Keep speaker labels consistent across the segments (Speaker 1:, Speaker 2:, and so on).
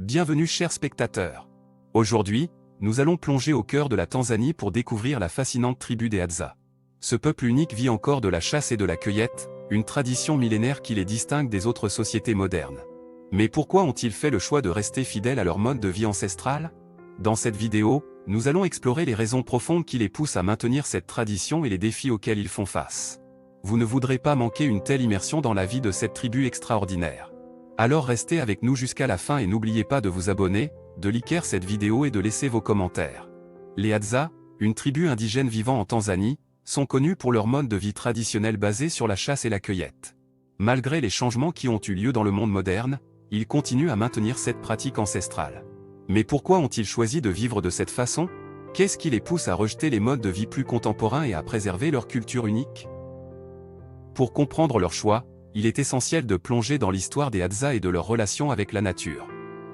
Speaker 1: Bienvenue chers spectateurs. Aujourd'hui, nous allons plonger au cœur de la Tanzanie pour découvrir la fascinante tribu des Hadza. Ce peuple unique vit encore de la chasse et de la cueillette, une tradition millénaire qui les distingue des autres sociétés modernes. Mais pourquoi ont-ils fait le choix de rester fidèles à leur mode de vie ancestral? Dans cette vidéo, nous allons explorer les raisons profondes qui les poussent à maintenir cette tradition et les défis auxquels ils font face. Vous ne voudrez pas manquer une telle immersion dans la vie de cette tribu extraordinaire. Alors restez avec nous jusqu'à la fin et n'oubliez pas de vous abonner, de liker cette vidéo et de laisser vos commentaires. Les Hadza, une tribu indigène vivant en Tanzanie, sont connus pour leur mode de vie traditionnel basé sur la chasse et la cueillette. Malgré les changements qui ont eu lieu dans le monde moderne, ils continuent à maintenir cette pratique ancestrale. Mais pourquoi ont-ils choisi de vivre de cette façon? Qu'est-ce qui les pousse à rejeter les modes de vie plus contemporains et à préserver leur culture unique? Pour comprendre leur choix, il est essentiel de plonger dans l'histoire des Hadza et de leur relation avec la nature.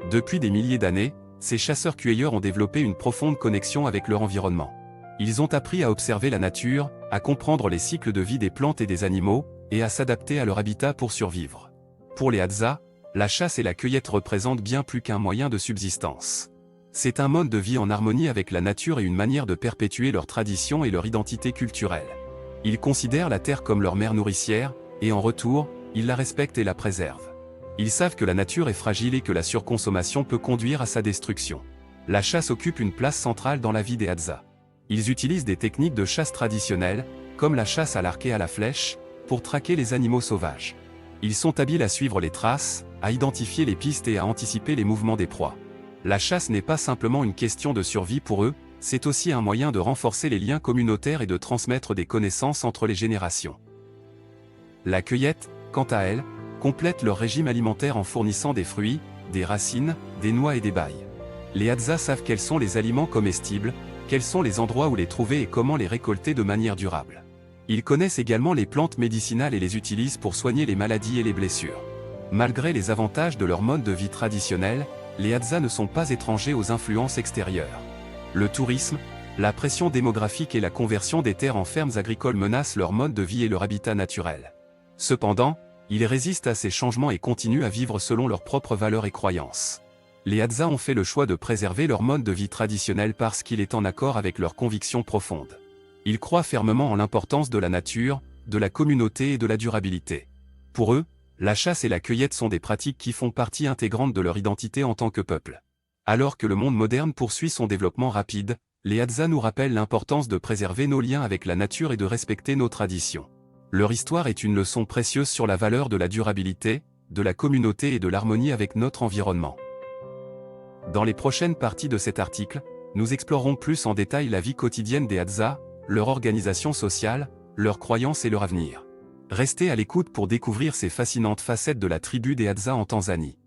Speaker 1: Depuis des milliers d'années, ces chasseurs-cueilleurs ont développé une profonde connexion avec leur environnement. Ils ont appris à observer la nature, à comprendre les cycles de vie des plantes et des animaux, et à s'adapter à leur habitat pour survivre. Pour les Hadza, la chasse et la cueillette représentent bien plus qu'un moyen de subsistance. C'est un mode de vie en harmonie avec la nature et une manière de perpétuer leur tradition et leur identité culturelle. Ils considèrent la terre comme leur mère nourricière, et en retour, ils la respectent et la préservent. Ils savent que la nature est fragile et que la surconsommation peut conduire à sa destruction. La chasse occupe une place centrale dans la vie des Hadza. Ils utilisent des techniques de chasse traditionnelles, comme la chasse à l'arc et à la flèche, pour traquer les animaux sauvages. Ils sont habiles à suivre les traces, à identifier les pistes et à anticiper les mouvements des proies. La chasse n'est pas simplement une question de survie pour eux, c'est aussi un moyen de renforcer les liens communautaires et de transmettre des connaissances entre les générations. La cueillette, quant à elle, complète leur régime alimentaire en fournissant des fruits, des racines, des noix et des bailles. Les Hadza savent quels sont les aliments comestibles, quels sont les endroits où les trouver et comment les récolter de manière durable. Ils connaissent également les plantes médicinales et les utilisent pour soigner les maladies et les blessures. Malgré les avantages de leur mode de vie traditionnel, les Hadza ne sont pas étrangers aux influences extérieures. Le tourisme, la pression démographique et la conversion des terres en fermes agricoles menacent leur mode de vie et leur habitat naturel. Cependant, ils résistent à ces changements et continuent à vivre selon leurs propres valeurs et croyances. Les Hadza ont fait le choix de préserver leur mode de vie traditionnel parce qu'il est en accord avec leurs convictions profondes. Ils croient fermement en l'importance de la nature, de la communauté et de la durabilité. Pour eux, la chasse et la cueillette sont des pratiques qui font partie intégrante de leur identité en tant que peuple. Alors que le monde moderne poursuit son développement rapide, les Hadza nous rappellent l'importance de préserver nos liens avec la nature et de respecter nos traditions. Leur histoire est une leçon précieuse sur la valeur de la durabilité, de la communauté et de l'harmonie avec notre environnement. Dans les prochaines parties de cet article, nous explorerons plus en détail la vie quotidienne des Hadza, leur organisation sociale, leurs croyances et leur avenir. Restez à l'écoute pour découvrir ces fascinantes facettes de la tribu des Hadza en Tanzanie.